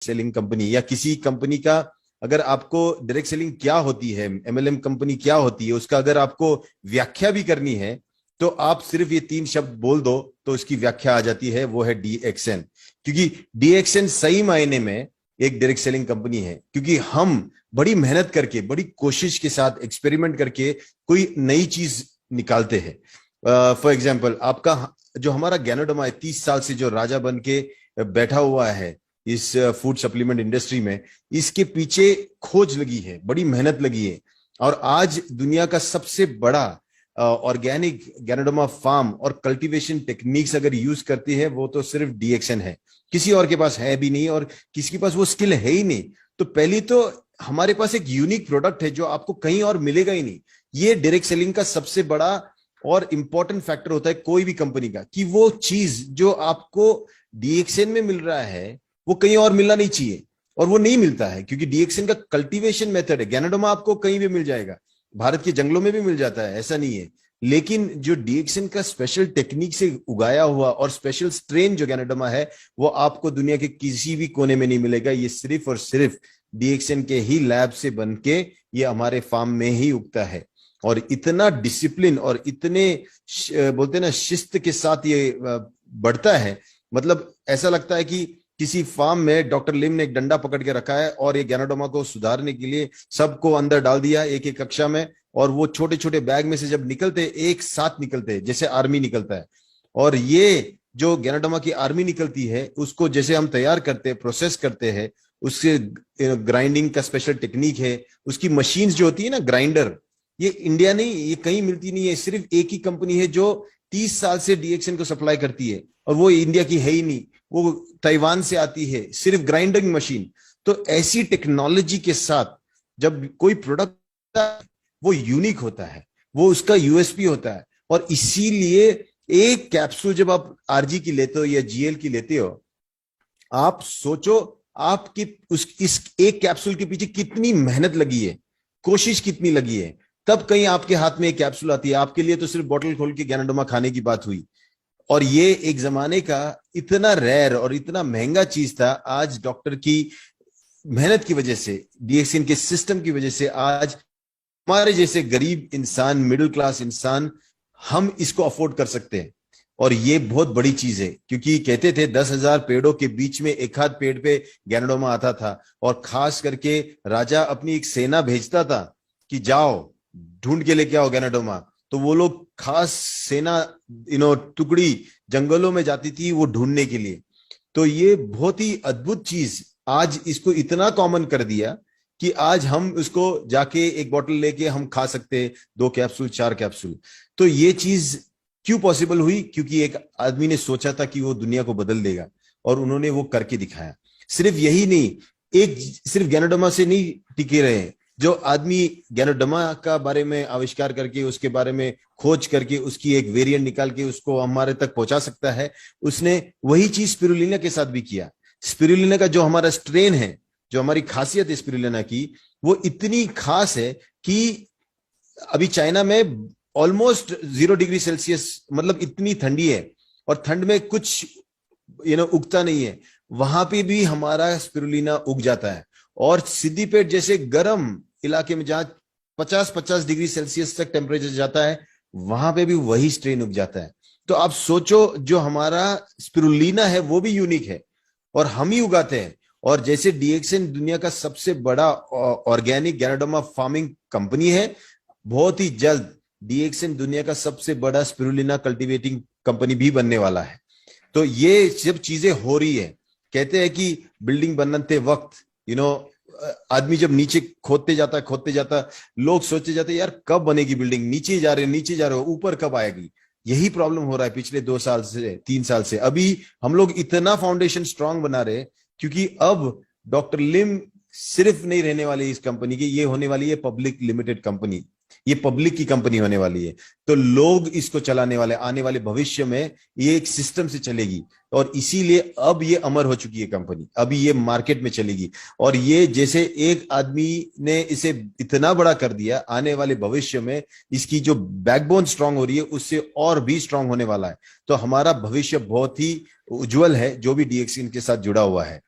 Selling company या किसी company का, अगर आपको डायरेक्ट सेलिंग क्या होती है, एमएलएम कंपनी क्या होती है, उसका अगर आपको व्याख्या भी करनी है तो आप सिर्फ ये 3 शब्द बोल दो तो उसकी व्याख्या आ जाती है, वो है डीएक्सएन। क्योंकि डीएक्सएन सही मायने में एक डायरेक्ट सेलिंग कंपनी है, क्योंकि हम बड़ी मेहनत करके, बड़ी कोशिश के साथ एक्सपेरिमेंट करके कोई नई चीज निकालते हैं। फॉर एग्जाम्पल, आपका जो हमारा गैनोडर्मा है, 30 साल से जो राजा बन के बैठा हुआ है इस फूड सप्लीमेंट इंडस्ट्री में, इसके पीछे खोज लगी है, बड़ी मेहनत लगी है, और आज दुनिया का सबसे बड़ा ऑर्गेनिक गैनोडर्मा फार्म और कल्टीवेशन टेक्निक्स अगर यूज करती है वो तो सिर्फ डीएक्सएन है, किसी और के पास है भी नहीं, और किसी के पास वो स्किल है ही नहीं। तो पहली तो हमारे पास एक यूनिक प्रोडक्ट है जो आपको कहीं और मिलेगा ही नहीं। ये डायरेक्ट सेलिंग का सबसे बड़ा और इंपॉर्टेंट फैक्टर होता है कोई भी कंपनी का, कि वो चीज जो आपको डीएक्सएन में मिल रहा है वो कहीं और मिलना नहीं चाहिए, और वो नहीं मिलता है क्योंकि डीएक्सएन का कल्टीवेशन मेथड है। गैनोडर्मा आपको कहीं भी मिल जाएगा, भारत के जंगलों में भी मिल जाता है, ऐसा नहीं है, लेकिन जो डीएक्सएन का स्पेशल टेक्निक से उगाया हुआ और स्पेशल स्ट्रेन जो गैनोडर्मा है वो आपको दुनिया के किसी भी कोने में नहीं मिलेगा। ये सिर्फ और सिर्फ डीएक्सएन के ही लैब से बन के ये हमारे फार्म में ही उगता है, और इतना डिसिप्लिन और इतने बोलते हैं ना शिस्त के साथ ये बढ़ता है, मतलब ऐसा लगता है कि किसी फार्म में डॉक्टर लिम ने एक डंडा पकड़ के रखा है और ये गैनोडर्मा को सुधारने के लिए सबको अंदर डाल दिया एक एक कक्षा में, और वो छोटे छोटे बैग में से जब निकलते एक साथ निकलते जैसे आर्मी निकलता है। और ये जो गैनोडर्मा की आर्मी निकलती है उसको जैसे हम तैयार करते हैं, प्रोसेस करते हैं, उससे ग्राइंडिंग का स्पेशल टेक्निक है, उसकी मशीन्स जो होती है ना ग्राइंडर, ये इंडिया नहीं, ये कहीं मिलती नहीं है, सिर्फ एक ही कंपनी है जो 30 साल से डीएक्सएन को सप्लाई करती है, और वो इंडिया की है ही नहीं, वो ताइवान से आती है, सिर्फ ग्राइंडिंग मशीन। तो ऐसी टेक्नोलॉजी के साथ जब कोई प्रोडक्ट वो यूनिक होता है, वो उसका यूएसपी होता है, और इसीलिए एक कैप्सूल जब आप आरजी की लेते हो या जीएल की लेते हो, आप सोचो आपकी इस एक कैप्सूल के पीछे कितनी मेहनत लगी है, कोशिश कितनी लगी है, तब कहीं आपके हाथ में एक कैप्सूल आती है। आपके लिए तो सिर्फ बोतल खोल के गैनोडर्मा खाने की बात हुई, और ये एक जमाने का इतना रेयर और इतना महंगा चीज था। आज डॉक्टर की मेहनत की वजह से, डीएक्सएन के सिस्टम की वजह से आज हमारे जैसे गरीब इंसान, मिडिल क्लास इंसान, हम इसको अफोर्ड कर सकते हैं, और ये बहुत बड़ी चीज है। क्योंकि कहते थे 10,000 पेड़ों के बीच में एक आध पेड़ पे गैनोडर्मा आता था, और खास करके राजा अपनी एक सेना भेजता था कि जाओ ढूंढ के लेके आओ गैनोडर्मा, तो वो लोग खास सेना टुकड़ी जंगलों में जाती थी वो ढूंढने के लिए। तो ये बहुत ही अद्भुत चीज आज इसको इतना कॉमन कर दिया कि आज हम उसको जाके एक बोतल लेके हम खा सकते हैं, 2 कैप्सूल 4 कैप्सूल। तो ये चीज क्यों पॉसिबल हुई? क्योंकि एक आदमी ने सोचा था कि वो दुनिया को बदल देगा, और उन्होंने वो करके दिखाया। सिर्फ यही नहीं, एक सिर्फ गैनोडर्मा से नहीं टिके रहे, जो आदमी गैनोडर्मा का बारे में आविष्कार करके, उसके बारे में खोज करके, उसकी एक वेरिएंट निकाल के उसको हमारे तक पहुंचा सकता है, उसने वही चीज स्पिरुलिना के साथ भी किया। स्पिरुलिना का जो हमारा स्ट्रेन है, जो हमारी खासियत है स्पिरुलिना की, वो इतनी खास है कि अभी चाइना में ऑलमोस्ट 0 डिग्री सेल्सियस, मतलब इतनी ठंडी है, और ठंड में कुछ उगता नहीं है, वहां पे भी हमारा स्पिरुलिना उग जाता है। और सिद्दीपेट जैसे गर्म इलाके में जहां 50-50 डिग्री सेल्सियस तक टेम्परेचर जाता है, वहां पे भी वही स्ट्रेन उग जाता है। तो आप सोचो, जो हमारा स्पिरुलिना है वो भी यूनिक है, और हम ही उगाते हैं। और जैसे डीएक्सएन दुनिया का सबसे बड़ा ऑर्गेनिक गैनोडर्मा फार्मिंग कंपनी है, बहुत ही जल्द डीएक्सएन दुनिया का सबसे बड़ा स्पिरुलिना कल्टीवेटिंग कंपनी भी बनने वाला है। तो ये सब चीजें हो रही है। कहते हैं कि बिल्डिंग बनते वक्त आदमी जब नीचे खोदते जाता, लोग सोचते जाते यार कब बनेगी बिल्डिंग, नीचे जा रहे हो, ऊपर कब आएगी। यही प्रॉब्लम हो रहा है पिछले 2 साल से, 3 साल से। अभी हम लोग इतना फाउंडेशन स्ट्रांग बना रहे, क्योंकि अब डॉक्टर लिम सिर्फ नहीं रहने वाली इस कंपनी की, ये होने वाली है पब्लिक लिमिटेड कंपनी, ये पब्लिक की कंपनी होने वाली है। तो लोग इसको चलाने वाले, आने वाले भविष्य में ये एक सिस्टम से चलेगी, और इसीलिए अब ये अमर हो चुकी है कंपनी, अभी ये मार्केट में चलेगी। और ये जैसे एक आदमी ने इसे इतना बड़ा कर दिया, आने वाले भविष्य में इसकी जो बैकबोन स्ट्रांग हो रही है उससे और भी स्ट्रांग होने वाला है। तो हमारा भविष्य बहुत ही उज्जवल है जो भी डीएक्सएन के साथ जुड़ा हुआ है।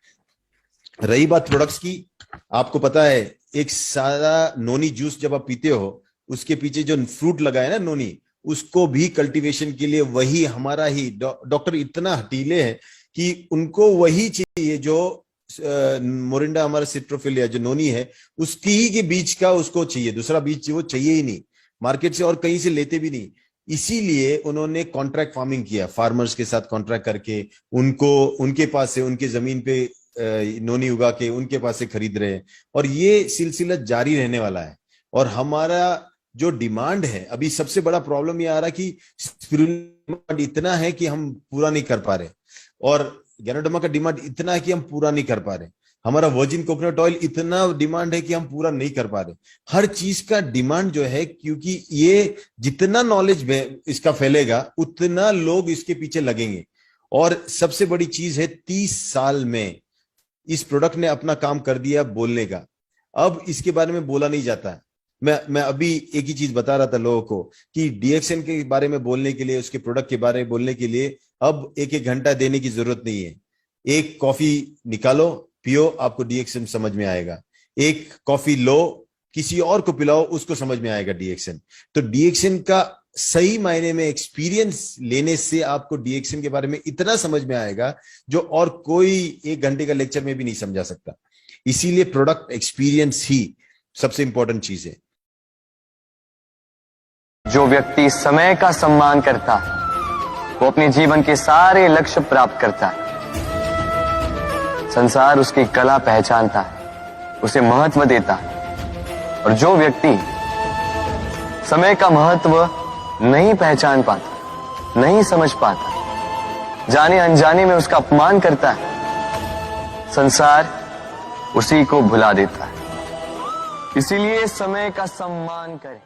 रही बात प्रोडक्ट्स की, आपको पता है एक सादा नोनी जूस जब आप पीते हो, उसके पीछे जो फ्रूट लगा है ना नोनी, उसको भी कल्टीवेशन के लिए वही हमारा ही डॉक्टर इतना हटीले हैं कि उनको वही चाहिए जो मोरिंडा हमारा सिट्रोफिलिया जो नोनी है उसकी ही के बीज का उसको चाहिए, दूसरा बीज वो चाहिए ही नहीं मार्केट से, और कहीं से लेते भी नहीं। इसीलिए उन्होंने कॉन्ट्रैक्ट फार्मिंग किया, फार्मर्स के साथ कॉन्ट्रैक्ट करके उनको उनके पास से उनके जमीन पे नोनी उगा के उनके पास से खरीद रहे हैं, और ये सिलसिला जारी रहने वाला है। और हमारा जो डिमांड है, अभी सबसे बड़ा प्रॉब्लम ये आ रहा कि स्पिरुलिना इतना है कि हम पूरा नहीं कर पा रहे, और गैनोडर्मा का डिमांड इतना है कि हम पूरा नहीं कर पा रहे, हमारा वर्जिन कोकोनट ऑयल इतना डिमांड है कि हम पूरा नहीं कर पा रहे। हर चीज का डिमांड जो है, क्योंकि ये जितना नॉलेज इसका फैलेगा उतना लोग इसके पीछे लगेंगे। और सबसे बड़ी चीज है 30 साल में इस प्रोडक्ट ने अपना काम कर दिया बोलने का, अब इसके बारे में बोला नहीं जाता है। मैं अभी एक ही चीज बता रहा था लोगों को कि डीएक्सएन के बारे में बोलने के लिए, उसके प्रोडक्ट के बारे में बोलने के लिए अब एक एक घंटा देने की जरूरत नहीं है। एक कॉफी निकालो, पियो, आपको डीएक्सएन समझ में आएगा। एक कॉफी लो, किसी और को पिलाओ, उसको समझ में आएगा डीएक्सएन। तो डीएक्सएन का सही मायने में एक्सपीरियंस लेने से आपको डीएक्सएन के बारे में इतना समझ में आएगा जो और कोई 1 घंटे का लेक्चर में भी नहीं समझा सकता। इसीलिए प्रोडक्ट एक्सपीरियंस ही सबसे इंपॉर्टेंट चीज है। जो व्यक्ति समय का सम्मान करता है वो अपने जीवन के सारे लक्ष्य प्राप्त करता है। संसार उसकी कला पहचानता है, उसे महत्व देता है। और जो व्यक्ति समय का महत्व नहीं पहचान पाता, नहीं समझ पाता, जाने अनजाने में उसका अपमान करता है, संसार उसी को भुला देता है। इसीलिए समय का सम्मान करें।